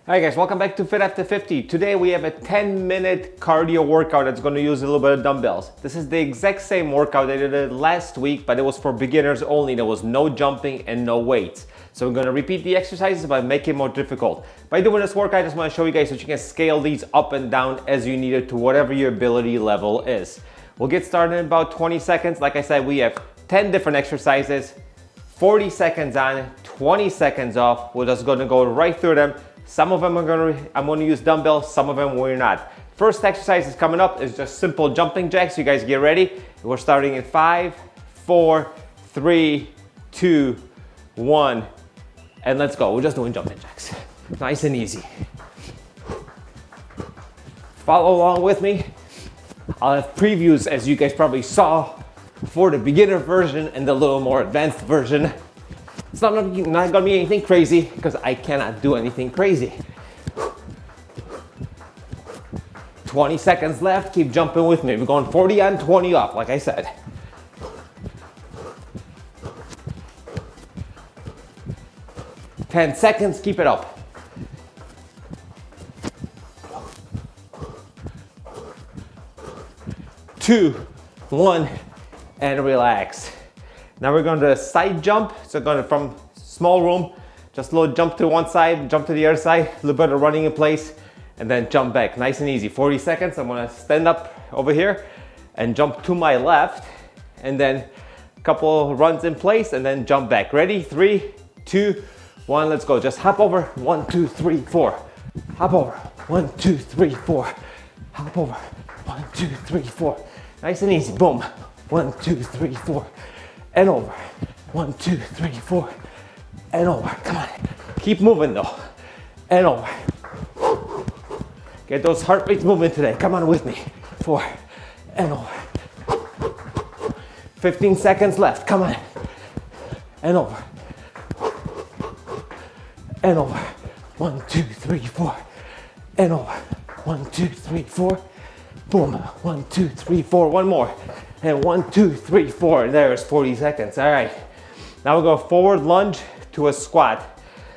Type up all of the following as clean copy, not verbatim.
Hi guys, welcome back to Fit After 50. Today we have a 10-minute cardio workout that's going to use a little bit of dumbbells. This is the exact same workout I did last week, but it was for beginners only. There was no jumping and no weights. So we're going to repeat the exercises but make it more difficult. By doing this workout, I just want to show you guys that you can scale these up and down as you need it to whatever your ability level is. We'll get started in about 20 seconds. Like I said, we have 10 different exercises, 40 seconds on, 20 seconds off. We're just going to go right through them. Some of them I'm going to use dumbbells, some of them we're not. First exercise is coming up is just simple jumping jacks. You guys get ready. We're starting in 5, 4, 3, 2, 1, and let's go. We're just doing jumping jacks. Nice and easy. Follow along with me. I'll have previews, as you guys probably saw, for the beginner version and the little more advanced version. It's not gonna be anything crazy because I cannot do anything crazy. 20 seconds left, keep jumping with me. We're going 40 on, 20 off, like I said. Ten seconds, keep it up. Two, one, and relax. Now we're going to side jump. So going from small room, just a little jump to one side, jump to the other side, a little bit of running in place, and then jump back. Nice and easy. 40 seconds. I'm gonna stand up over here and jump to my left, and then a couple runs in place, and then jump back. Ready? 3, 2, 1, let's go. Just hop over. 1, 2, 3, 4. Hop over. 1, 2, 3, 4. Hop over. 1, 2, 3, 4. Nice and easy. Boom. 1, 2, 3, 4. And over. 1, 2, 3, 4. And over. Come on. Keep moving though. And over. Get those heart rates moving today. Come on with me. 4. And over. 15 seconds left. Come on. And over. And over. 1, 2, 3, 4. And over. 1, 2, 3, 4. Boom. 1, 2, 3, 4. One more. And 1, 2, 3, 4. There's 40 seconds. All right. Now we'll go forward lunge to a squat.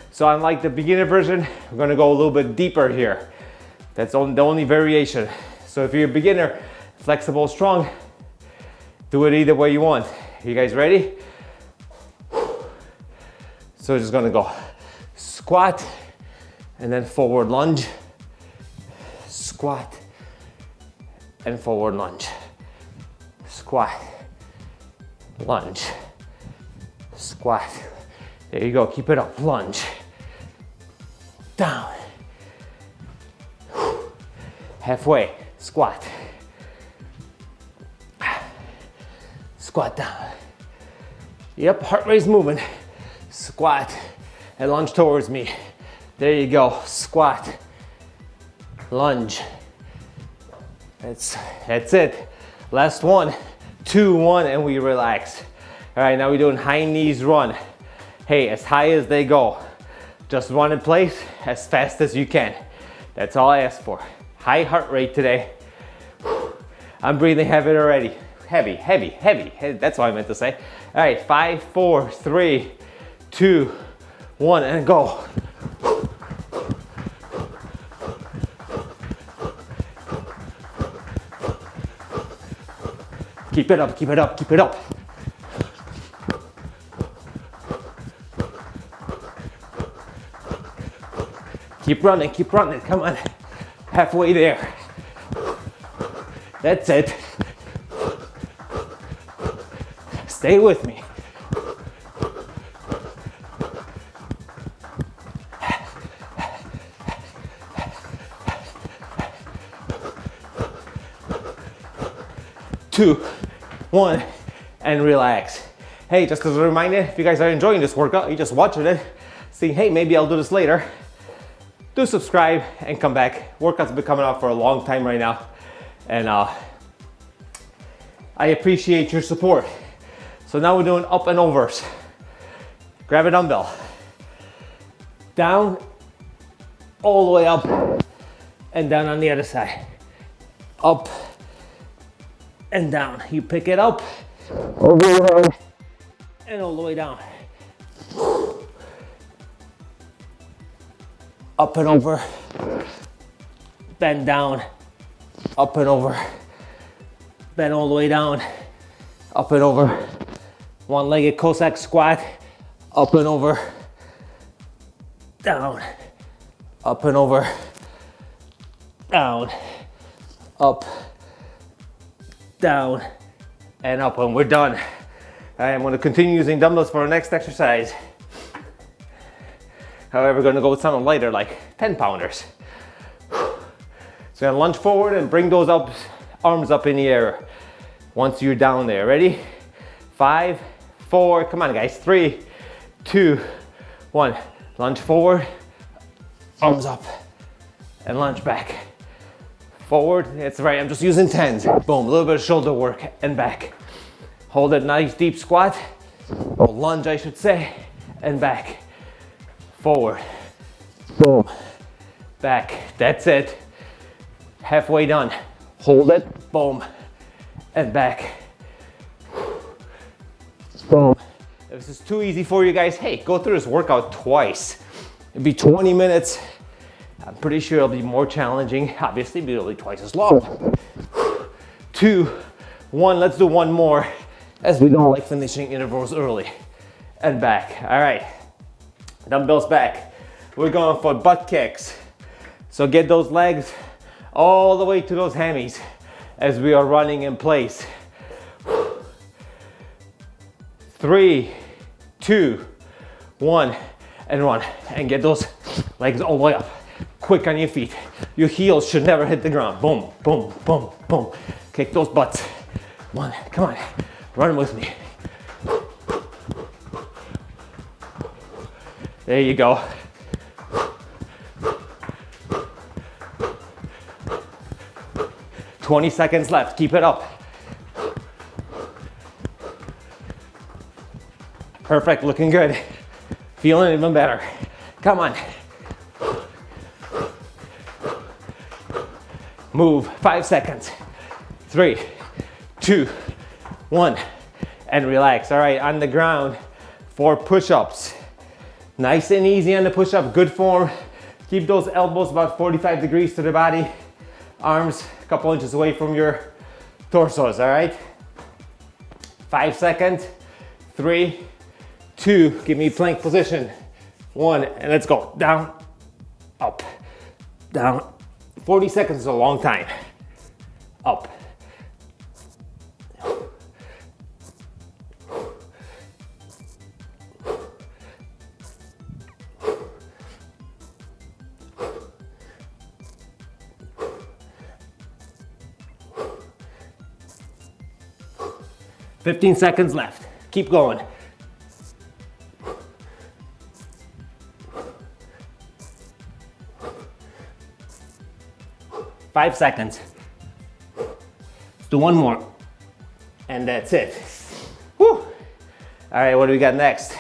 So unlike the beginner version, we're gonna go a little bit deeper here. That's the only variation. So if you're a beginner, flexible, strong, do it either way you want. You guys ready? So just gonna go squat and then forward lunge, squat and forward lunge. Squat, lunge, squat. There you go, keep it up, lunge, down, halfway, squat, squat down. Yep, heart rate's moving. Squat and lunge towards me. There you go, squat, lunge. That's it. Last one, 2, 1, and we relax. All right, now we're doing high knees run. Hey, as high as they go. Just run in place as fast as you can. That's all I ask for. High heart rate today. I'm breathing heavy already. Heavy, heavy, heavy. That's what I meant to say. All right, 5, 4, 3, 2, 1, and go. Keep it up, keep it up, keep it up. Keep running, come on. Halfway there. That's it. Stay with me. Two, 1, and relax. Hey, just as a reminder, if you guys are enjoying this workout, you're just watching it, saying, hey, maybe I'll do this later, do subscribe and come back. Workouts been coming out for a long time right now, and I appreciate your support. So now we're doing up and overs. Grab a dumbbell. Down, all the way up, and down on the other side. Up, and down. You pick it up, over your head, and all the way down. up and over, bend down, up and over, bend all the way down, up and over, one-legged Cossack squat, up and over, down, up and over, down, up, down, and up, and we're done. I'm going to continue using dumbbells for our next exercise. However, we're going to go with something lighter, like 10 pounders. So I'm going to lunge forward and bring those arms up in the air once you're down there. Ready? 5, 4, come on guys, 3, 2, 1. Lunge forward, arms up, and lunge back. Forward, that's right, I'm just using 10s. Boom, a little bit of shoulder work and back. Hold that nice deep squat, or lunge I should say, and back. Forward, boom, back, that's it. Halfway done, hold it, boom, and back. Boom. If this is too easy for you guys, hey, go through this workout twice. It'll be 20 minutes. I'm pretty sure it'll be more challenging. Obviously, but it'll be twice as long. 2, 1, let's do one more, as we don't like finishing intervals early. And back, all right. Dumbbells back. We're going for butt kicks. So get those legs all the way to those hammies as we are running in place. 3, 2, 1, and run. And get those legs all the way up. Quick on your feet. Your heels should never hit the ground. Boom, boom, boom, boom. Kick those butts. 1, come on, run with me. There you go. "20 seconds left, keep it up. Perfect, looking good. Feeling even better. Come on. Move, 5 seconds. 3, 2, 1, and relax. All right, on the ground, 4 push-ups. Nice and easy on the push-up, good form. Keep those elbows about 45 degrees to the body. Arms a couple inches away from your torsos, all right? 5 seconds. 3, 2, give me plank position. 1, and let's go. Down, up, down. 40 seconds is a long time. Up. "15 seconds left. Keep going. "5 seconds. Let's do one more. And that's it. Whew. All right, what do we got next?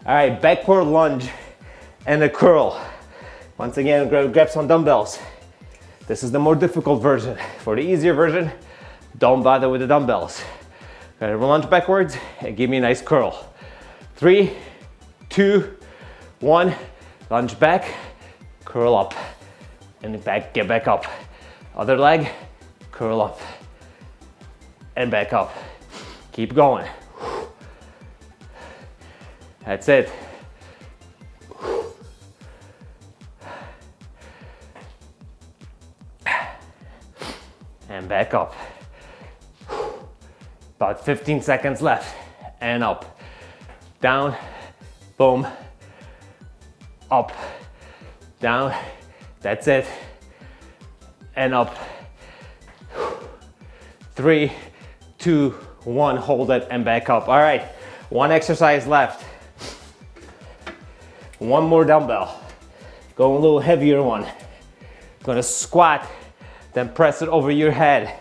All right, backward lunge and a curl. Once again, grab some dumbbells. This is the more difficult version. For the easier version, don't bother with the dumbbells. Gotta lunge backwards and give me a nice curl. 3, 2, 1, lunge back, curl up, and back, get back up. Other leg, curl up, and back up. Keep going. That's it. And back up. About 15 seconds left, and up, down, boom, up, down, that's it, and up. 3, 2, 1, hold it and back up. All right, one exercise left. One more dumbbell, go a little heavier one. Gonna squat, then press it over your head.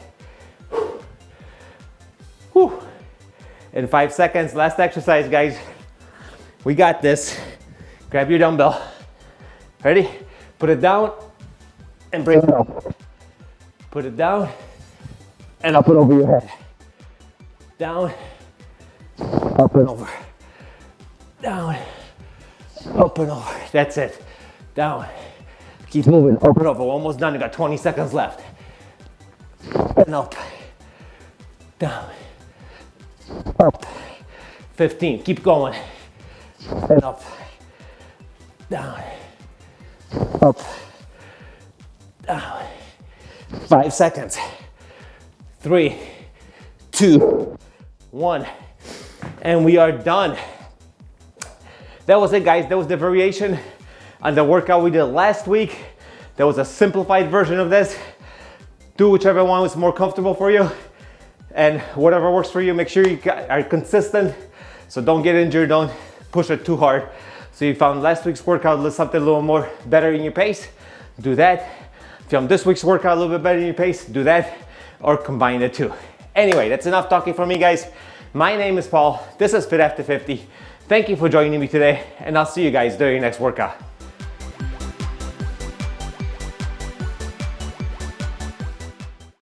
Whew. In 5 seconds, last exercise, guys. We got this. Grab your dumbbell. Ready? Put it down and bring it up. Put it down and up and over your head. Down, up and over. Down, up and over. That's it. Down, Keep moving, open up, we're almost done, you got 20 seconds left. And up, down, up, 15, keep going, and up, down, up, down, 5 seconds, 3, 2, 1, and we are done. That was it, guys. That was the variation on the workout we did last week. That was a simplified version of this. Do whichever one was more comfortable for you, and whatever works for you, make sure you are consistent, so don't get injured, don't push it too hard. So you found last week's workout something a little more better in your pace, do that. If you found this week's workout a little bit better in your pace, do that, or combine the two. Anyway, that's enough talking from me, guys. My name is Paul. This is Fit After 50. Thank you for joining me today, and I'll see you guys during your next workout.